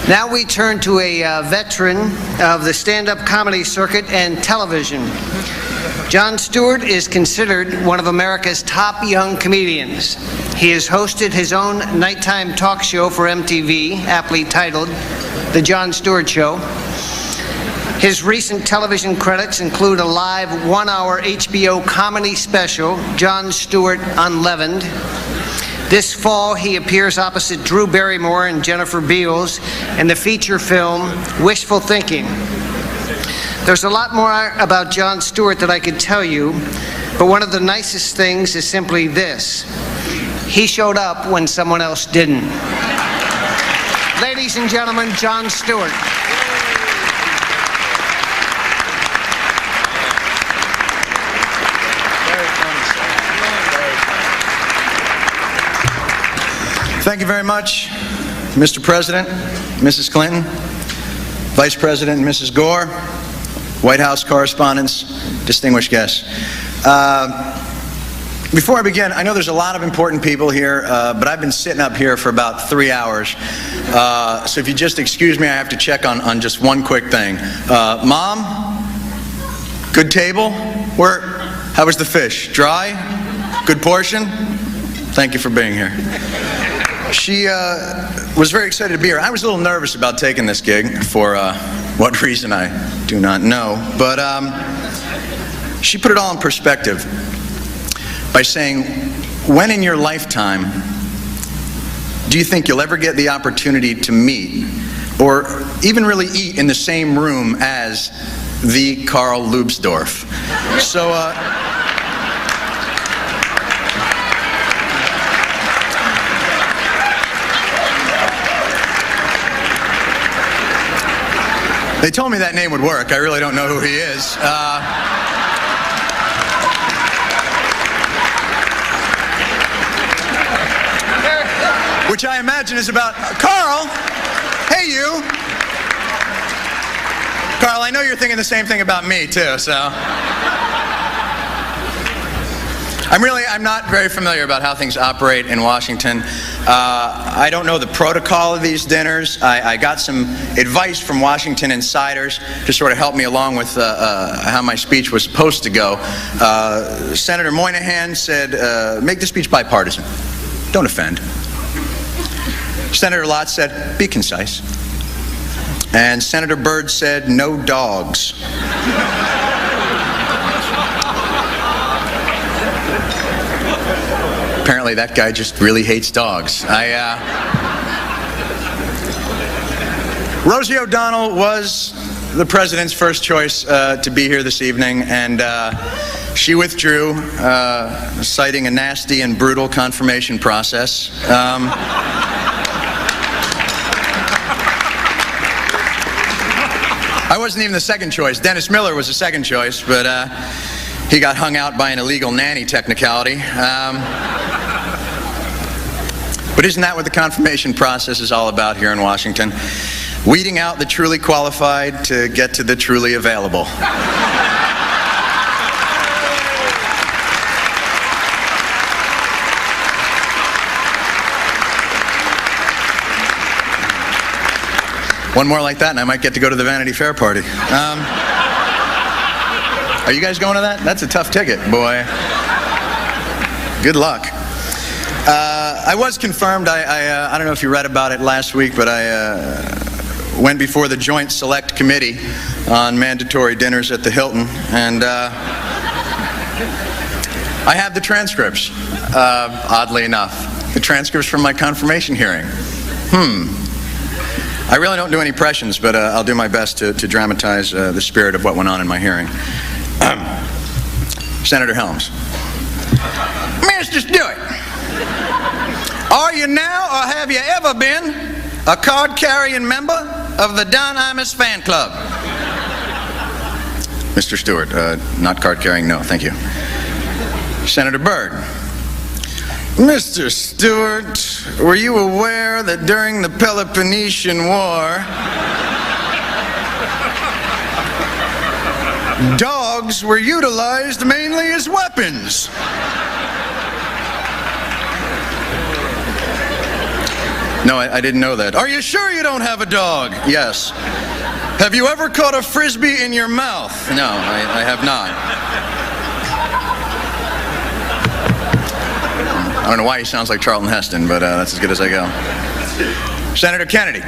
Now we turn to a veteran of the stand-up comedy circuit and television. Jon Stewart is considered one of America's top young comedians. He has hosted his own nighttime talk show for MTV, aptly titled The Jon Stewart Show. His recent television credits include a live one-hour HBO comedy special, Jon Stewart Unleavened. This fall, he appears opposite Drew Barrymore and Jennifer Beals in the feature film Wishful Thinking. There's a lot more about Jon Stewart that I could tell you, but one of the nicest things is simply this: he showed up when someone else didn't. Ladies and gentlemen, Jon Stewart. Thank you very much, Mr. President, Mrs. Clinton, Vice President and Mrs. Gore, White House correspondents, distinguished guests. Before I begin, I know there's a lot of important people here, but I've been sitting up here for about 3 hours. So if you just excuse me, I have to check on just one quick thing. Mom, good table? How was the fish? Dry? Good portion? Thank you for being here. She was very excited to be here. I was a little nervous about taking this gig for what reason I do not know, but she put it all in perspective by saying, when in your lifetime do you think you'll ever get the opportunity to meet or even really eat in the same room as the Carl Lubsdorff? So they told me that name would work. I really don't know who he is. Which I imagine is about, Carl, hey you. Carl, I know you're thinking the same thing about me too, so. I'm not very familiar about how things operate in Washington. I don't know the protocol of these dinners. I got some advice from Washington insiders to sort of help me along with how my speech was supposed to go. Senator Moynihan said, make the speech bipartisan. Don't offend. Senator Lott said, be concise. And Senator Byrd said, no dogs. Apparently that guy just really hates dogs. Rosie O'Donnell was the president's first choice to be here this evening, and she withdrew, citing a nasty and brutal confirmation process. I wasn't even the second choice. Dennis Miller was the second choice, but he got hung out by an illegal nanny technicality. But isn't that what the confirmation process is all about here in Washington? Weeding out the truly qualified to get to the truly available. One more like that and I might get to go to the Vanity Fair party. Are you guys going to that? That's a tough ticket, boy. Good luck. I was confirmed. I don't know if you read about it last week, but I went before the Joint Select Committee on mandatory dinners at the Hilton, and I have the transcripts, oddly enough. The transcripts from my confirmation hearing. I really don't do any impressions, but I'll do my best to dramatize the spirit of what went on in my hearing. Senator Helms. Mr. Stewart, are you now or have you ever been a card-carrying member of the Don Imus fan club? Mr. Stewart, not card-carrying, no, thank you. Senator Byrd. Mr. Stewart, were you aware that during the Peloponnesian War, dogs were utilized mainly as weapons? No, I didn't know that. Are you sure you don't have a dog? Yes. Have you ever caught a Frisbee in your mouth? No, I have not. I don't know why he sounds like Charlton Heston, but that's as good as I go. Senator Kennedy.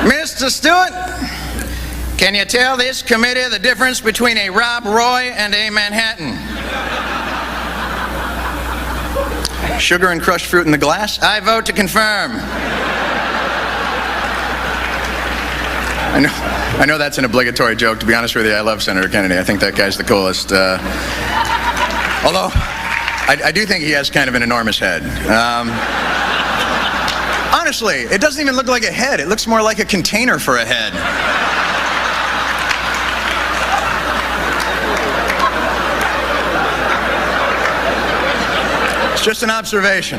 Mr. Stewart, can you tell this committee the difference between a Rob Roy and a Manhattan? Sugar and crushed fruit in the glass? I vote to confirm. I know that's an obligatory joke. To be honest with you, I love Senator Kennedy. I think that guy's the coolest. Although, I do think he has kind of an enormous head. Honestly, it doesn't even look like a head. It looks more like a container for a head. It's just an observation.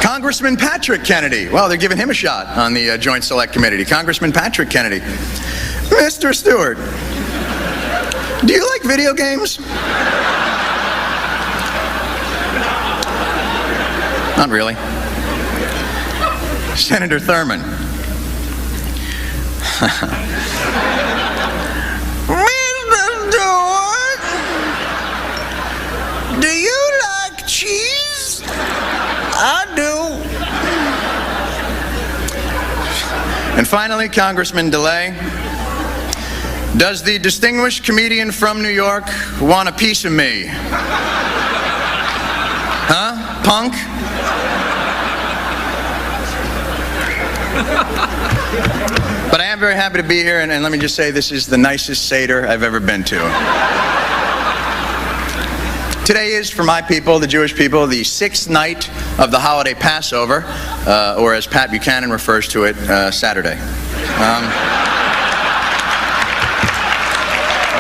Congressman Patrick Kennedy. Well, they're giving him a shot on the Joint Select Committee. Congressman Patrick Kennedy. Mr. Stewart, do you like video games? Not really. Senator Thurman. Mr. Stewart, do you like cheese? I do. And finally, Congressman DeLay. Does the distinguished comedian from New York want a piece of me? Huh? Punk? But I am very happy to be here, and let me just say this is the nicest Seder I've ever been to. Today is, for my people, the Jewish people, the 6th night of the holiday Passover, or as Pat Buchanan refers to it, Saturday. I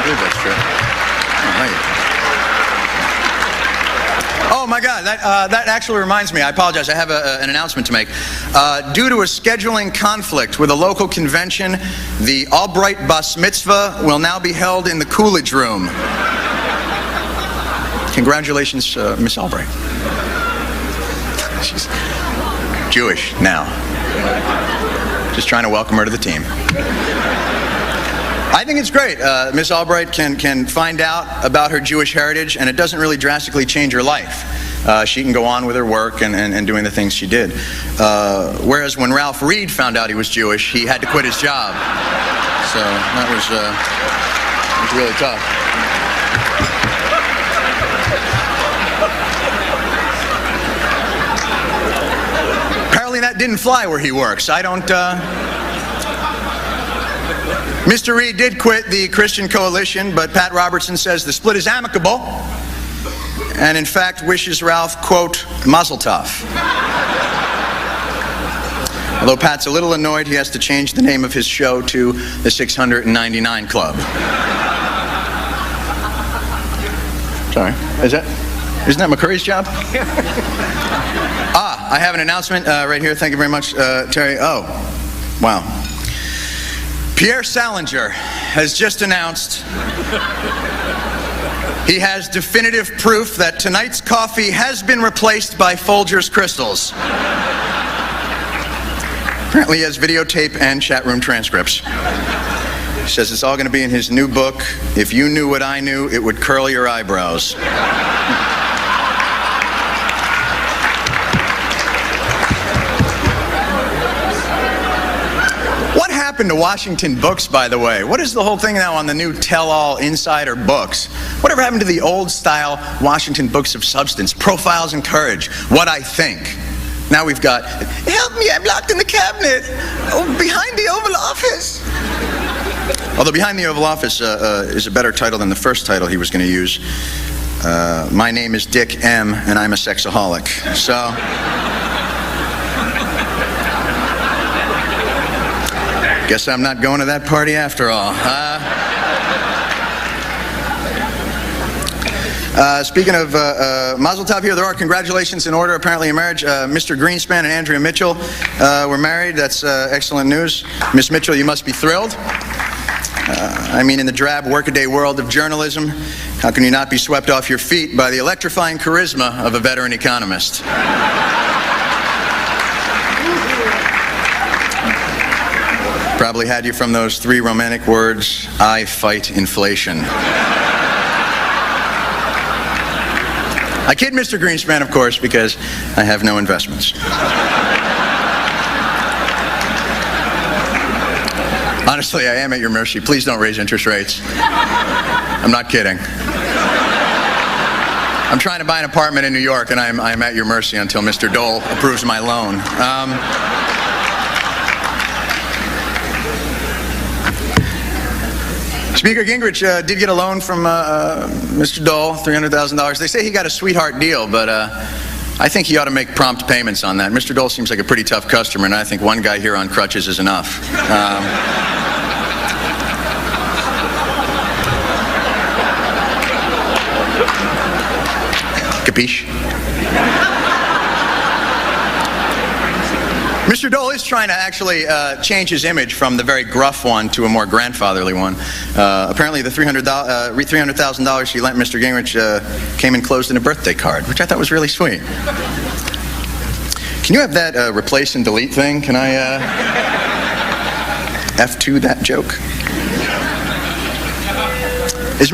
believe that's true. Oh my God, that actually reminds me. I apologize. I have an announcement to make. Due to a scheduling conflict with a local convention, the Albright Bas Mitzvah will now be held in the Coolidge Room. Congratulations, Miss Albright. She's Jewish now. Just trying to welcome her to the team. I think it's great. Miss Albright can find out about her Jewish heritage, and it doesn't really drastically change her life. She can go on with her work and doing the things she did. Whereas when Ralph Reed found out he was Jewish, he had to quit his job. So that was really tough. Apparently that didn't fly where he works. I don't... Mr. Reed did quit the Christian Coalition, but Pat Robertson says the split is amicable, and in fact wishes Ralph, quote, mazel tov. Although Pat's a little annoyed, he has to change the name of his show to the 699 Club. Sorry, isn't that McCurry's job? I have an announcement right here. Thank you very much, Terry. Oh, wow. Pierre Salinger has just announced he has definitive proof that tonight's coffee has been replaced by Folgers Crystals. Apparently he has videotape and chat room transcripts. He says it's all going to be in his new book, If You Knew What I Knew, It Would Curl Your Eyebrows. What happened to Washington Books, by the way? What is the whole thing now on the new tell-all insider books? Whatever happened to the old-style Washington Books of substance? Profiles and courage. What I think. Now we've got, help me, I'm locked in the cabinet. Oh, behind the Oval Office. Although Behind the Oval Office is a better title than the first title he was going to use. My name is Dick M. and I'm a sexaholic. So... guess I'm not going to that party after all. Speaking of Mazel Tov here, there are congratulations in order, apparently, in marriage. Mr. Greenspan and Andrea Mitchell were married. That's excellent news. Miss Mitchell, you must be thrilled. I mean, in the drab workaday world of journalism, how can you not be swept off your feet by the electrifying charisma of a veteran economist? Probably had you from those three romantic words, I fight inflation. I kid Mr. Greenspan, of course, because I have no investments. Honestly, I am at your mercy. Please don't raise interest rates. I'm not kidding. I'm trying to buy an apartment in New York, and I'm at your mercy until Mr. Dole approves my loan. Speaker Gingrich did get a loan from Mr. Dole, $300,000. They say he got a sweetheart deal, but I think he ought to make prompt payments on that. Mr. Dole seems like a pretty tough customer, and I think one guy here on crutches is enough. Capiche? Mr. Dole is trying to actually change his image from the very gruff one to a more grandfatherly one. Apparently the $300,000 he lent Mr. Gingrich came enclosed in a birthday card, which I thought was really sweet. Can you have that replace and delete thing? Can I F2 that joke? Is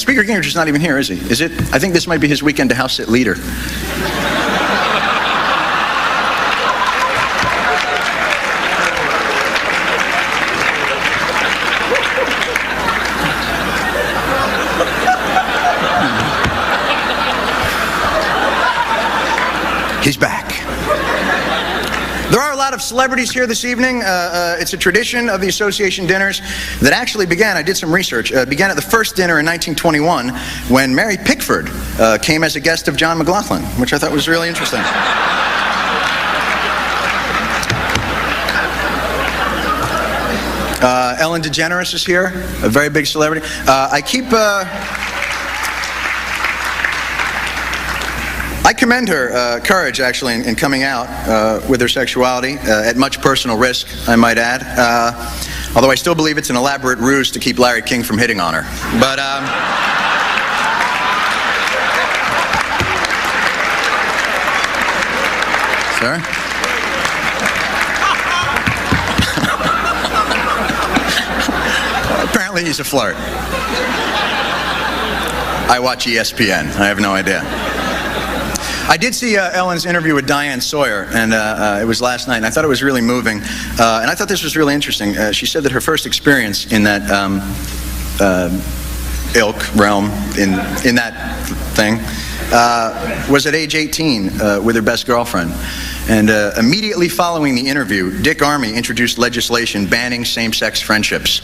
Speaker Gingrich is not even here, is he? Is it? I think this might be his weekend to House sit leader. He's back. There are a lot of celebrities here this evening. It's a tradition of the association dinners that actually began, I did some research, began at the first dinner in 1921 when Mary Pickford came as a guest of John McLaughlin, which I thought was really interesting. Ellen DeGeneres is here, a very big celebrity. I commend her courage, actually, in coming out with her sexuality, at much personal risk, I might add. Although I still believe it's an elaborate ruse to keep Larry King from hitting on her. But, Sir? Apparently he's a flirt. I watch ESPN. I have no idea. I did see Ellen's interview with Diane Sawyer, and it was last night, and I thought it was really moving. And I thought this was really interesting. She said that her first experience in that realm, in that thing, was at age 18 with her best girlfriend. And immediately following the interview, Dick Armey introduced legislation banning same-sex friendships.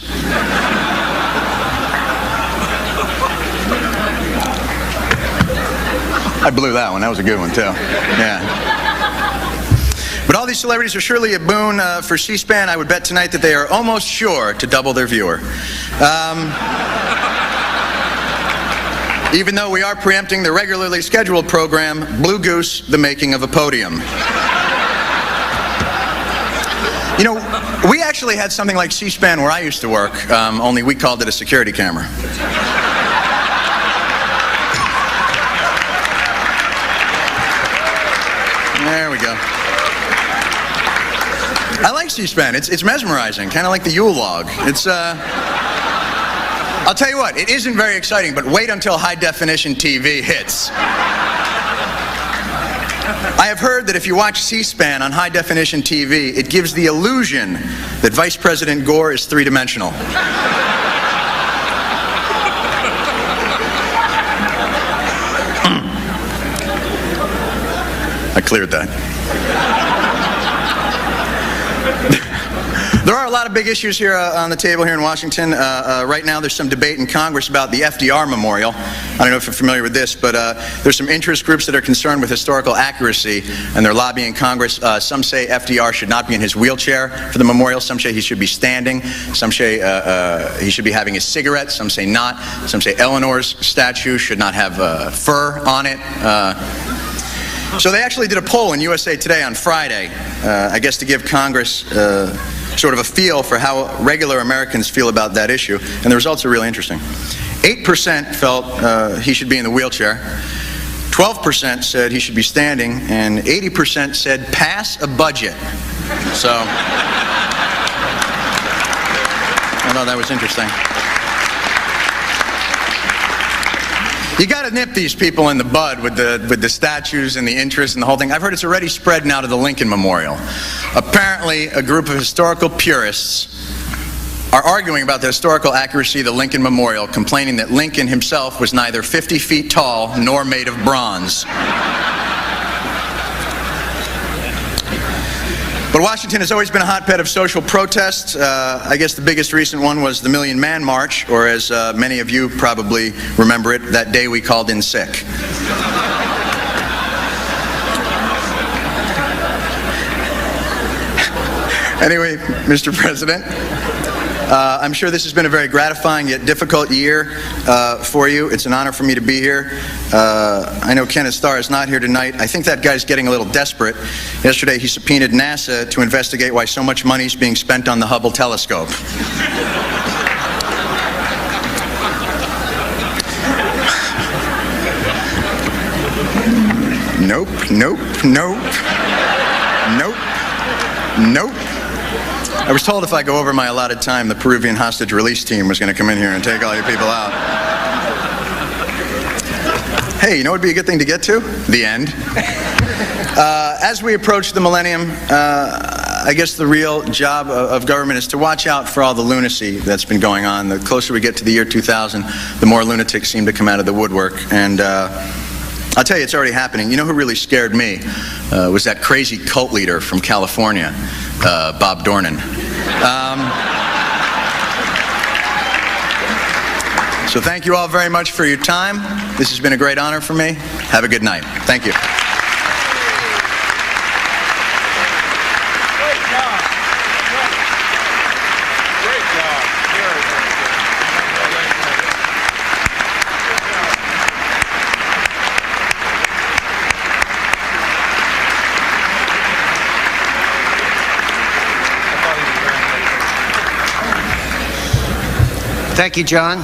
I blew that one. That was a good one, too. Yeah. But all these celebrities are surely a boon for C-SPAN. I would bet tonight that they are almost sure to double their viewer. Even though we are preempting the regularly scheduled program, Blue Goose, The Making of a Podium. You know, we actually had something like C-SPAN where I used to work, only we called it a security camera. There we go. I like C-SPAN. It's mesmerizing, kind of like the Yule log. It's, I'll tell you what, it isn't very exciting, but wait until high-definition TV hits. I have heard that if you watch C-SPAN on high-definition TV, it gives the illusion that Vice President Gore is three-dimensional. I cleared that. There are a lot of big issues here on the table here in Washington. Right now there's some debate in Congress about the FDR Memorial. I don't know if you're familiar with this, but there's some interest groups that are concerned with historical accuracy, and they're lobbying Congress. Some say FDR should not be in his wheelchair for the memorial. Some say he should be standing. Some say he should be having a cigarette. Some say not. Some say Eleanor's statue should not have fur on it. So they actually did a poll in USA Today on Friday, I guess to give Congress sort of a feel for how regular Americans feel about that issue, and the results are really interesting. 8% felt he should be in the wheelchair, 12% said he should be standing, and 80% said pass a budget. So I thought that was interesting. You got to nip these people in the bud with the statues and the interest and the whole thing. I've heard it's already spread now to the Lincoln Memorial. Apparently, a group of historical purists are arguing about the historical accuracy of the Lincoln Memorial, complaining that Lincoln himself was neither 50 feet tall nor made of bronze. But Washington has always been a hotbed of social protest. I guess the biggest recent one was the Million Man March, or as many of you probably remember it, that day we called in sick. Anyway, Mr. President, I'm sure this has been a very gratifying yet difficult year for you. It's an honor for me to be here. I know Kenneth Starr is not here tonight. I think that guy's getting a little desperate. Yesterday he subpoenaed NASA to investigate why so much money is being spent on the Hubble telescope. Nope, nope, nope, nope, nope. I was told if I go over my allotted time, the Peruvian hostage release team was going to come in here and take all you people out. Hey, you know what would be a good thing to get to? The end. As we approach the millennium, I guess the real job of government is to watch out for all the lunacy that's been going on. The closer we get to the year 2000, the more lunatics seem to come out of the woodwork. And I'll tell you, it's already happening. You know who really scared me? Was that crazy cult leader from California, Bob Dornan. So thank you all very much for your time. This has been a great honor for me. Have a good night. Thank you. Great job. Great job. Thank you, John.